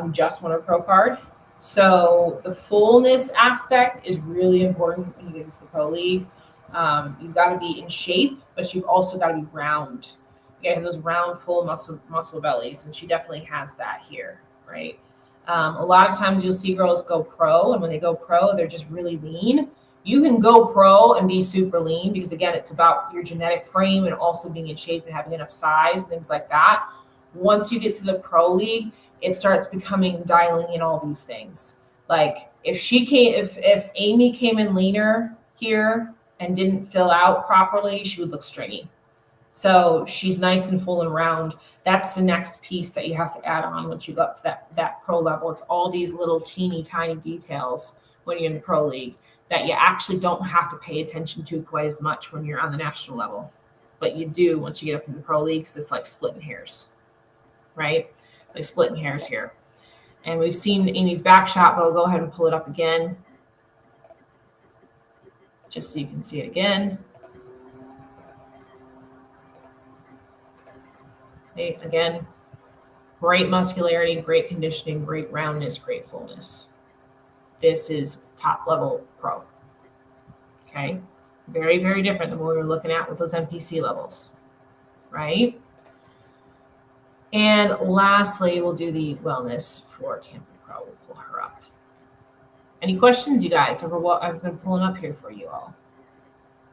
who just won her pro card. So the fullness aspect is really important when you get into the pro league. You've got to be in shape, but you've also got to be round. You got to have those round, full muscle bellies, and she definitely has that here, right? A lot of times you'll see girls go pro, and when they go pro, they're just really lean. You can go pro and be super lean because, again, it's about your genetic frame and also being in shape and having enough size, things like that. Once you get to the pro league, it starts becoming dialing in all these things. Like if Amy came in leaner here and didn't fill out properly, she would look stringy. So she's nice and full and round. That's the next piece that you have to add on once you go up to that pro level. It's all these little teeny tiny details when you're in the pro league that you actually don't have to pay attention to quite as much when you're on the national level. But you do once you get up in the pro league because it's like splitting hairs, right? Like splitting hairs here. And we've seen Amy's back shot, but I'll go ahead and pull it up again just so you can see it again. Okay, again, great muscularity, great conditioning, great roundness, great fullness. this is top level pro. Okay. Very, very different than what we were looking at with those NPC levels, right? And lastly, we'll do the wellness for Tampa Pro. We'll pull her up. Any questions, you guys, over what I've been pulling up here for you all?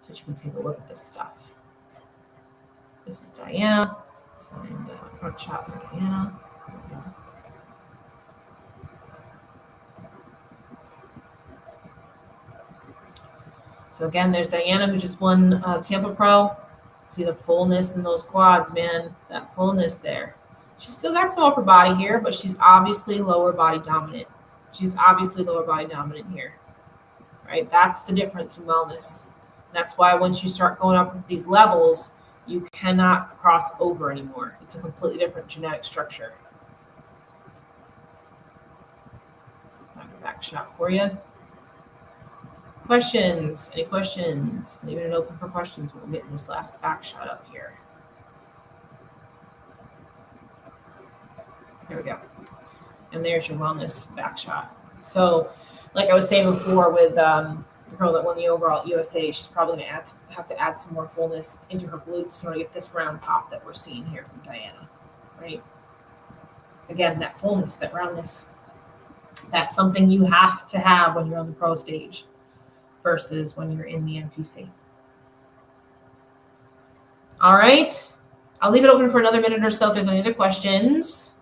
So you can take a look at this stuff. This is Diana. Let's find a front shot for Diana. So again, there's Diana who just won Tampa Pro. See the fullness in those quads, man. That fullness there. She's still got some upper body here, but she's obviously lower body dominant. She's obviously lower body dominant here, right? That's the difference in wellness. That's why once you start going up with these levels, you cannot cross over anymore. It's a completely different genetic structure. I'll find a back shot for you. Questions? Any questions? Leaving it open for questions. We'll get this last back shot up here. There we go. And there's your wellness back shot. So, like I was saying before with the girl that won the overall USA, she's probably going to have to add some more fullness into her glutes in order to get this round pop that we're seeing here from Diana, right? Again, that fullness, that roundness, that's something you have to have when you're on the pro stage versus when you're in the NPC. All right. I'll leave it open for another minute or so if there's any other questions.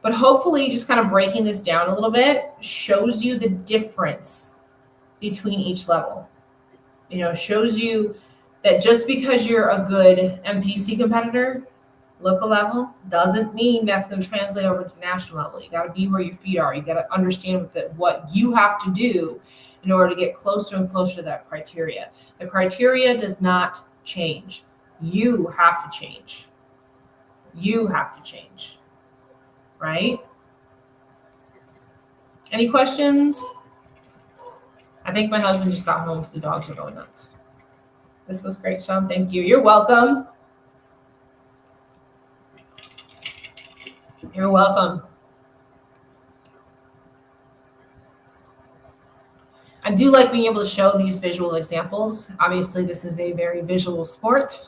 But hopefully just kind of breaking this down a little bit shows you the difference between each level. You know, shows you that just because you're a good NPC competitor, local level, doesn't mean that's going to translate over to national level. You got to be where your feet are. You got to understand what you have to do in order to get closer and closer to that criteria. The criteria does not change. You have to change. You have to change. Right? Any questions? I think my husband just got home, so the dogs are going nuts. This was great, Sean. Thank you. You're welcome. You're welcome. I do like being able to show these visual examples. Obviously, this is a very visual sport.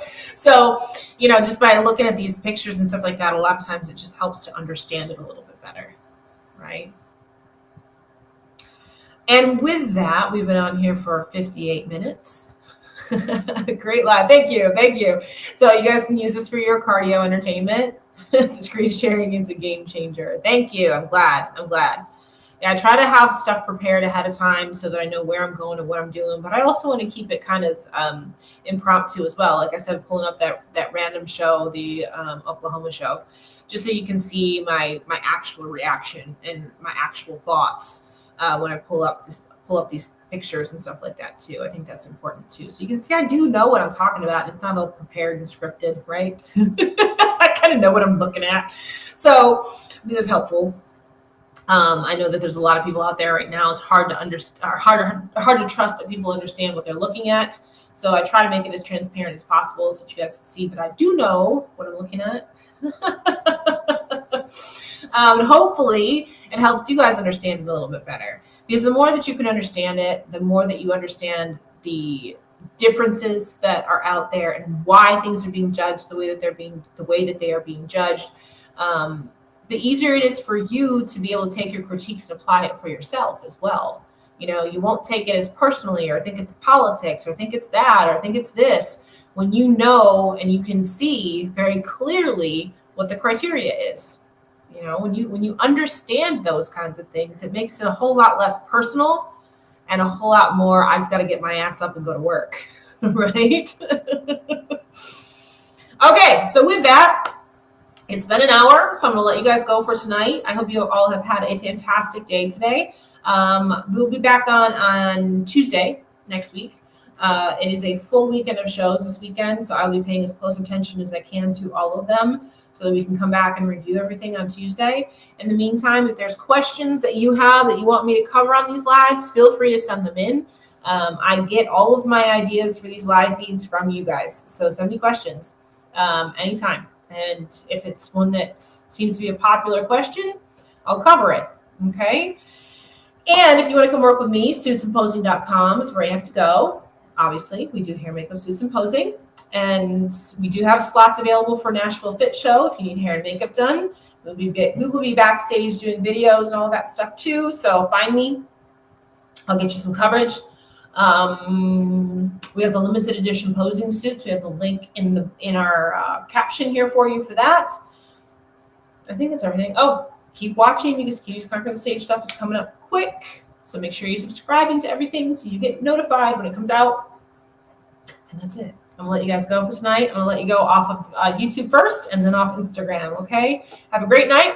So, you know, just by looking at these pictures and stuff like that, a lot of times it just helps to understand it a little bit better, right? And with that, we've been on here for 58 minutes. Great live. Thank you. Thank you. So you guys can use this for your cardio entertainment. The screen sharing is a game changer. Thank you. I'm glad. Yeah, I try to have stuff prepared ahead of time so that I know where I'm going and what I'm doing, but I also want to keep it kind of impromptu as well. Like I said, pulling up that random show, the Oklahoma show, just so you can see my actual reaction and my actual thoughts when I pull up these pictures and stuff like that too. I think that's important too. So you can see I do know what I'm talking about. It's not all prepared and scripted, right? I kind of know what I'm looking at. So I think that's helpful. I know that there's a lot of people out there right now. It's hard to understand, hard to trust that people understand what they're looking at. So I try to make it as transparent as possible so that you guys can see that I do know what I'm looking at. Hopefully it helps you guys understand it a little bit better, because the more that you can understand it, the more that you understand the differences that are out there and why things are being judged the way that they are being judged. The easier it is for you to be able to take your critiques and apply it for yourself as well. You know, you won't take it as personally or think it's politics or think it's that or think it's this, when you know and you can see very clearly what the criteria is. You know, when you understand those kinds of things, it makes it a whole lot less personal and a whole lot more, I just got to get my ass up and go to work, right? Okay, so with that, it's been an hour, so I'm going to let you guys go for tonight. I hope you all have had a fantastic day today. We'll be back on Tuesday next week. It is a full weekend of shows this weekend, so I'll be paying as close attention as I can to all of them so that we can come back and review everything on Tuesday. In the meantime, if there's questions that you have that you want me to cover on these lives, feel free to send them in. I get all of my ideas for these live feeds from you guys, so send me questions anytime. And if it's one that seems to be a popular question, I'll cover it. Okay. And if you want to come work with me, suitsandposing.com is where you have to go. Obviously, we do hair, makeup, suits, and posing. And we do have slots available for Nashville Fit Show if you need hair and makeup done. We will be backstage doing videos and all that stuff too. So find me. I'll get you some coverage. We have the limited edition posing suits. We have the link in our caption here for you for that. I think that's everything. Oh, keep watching because Cuties Conquer the Stage stuff is coming up quick. So make sure you're subscribing to everything so you get notified when it comes out. And that's it. I'm going to let you guys go for tonight. I'm going to let you go off of YouTube first and then off Instagram, okay? Have a great night.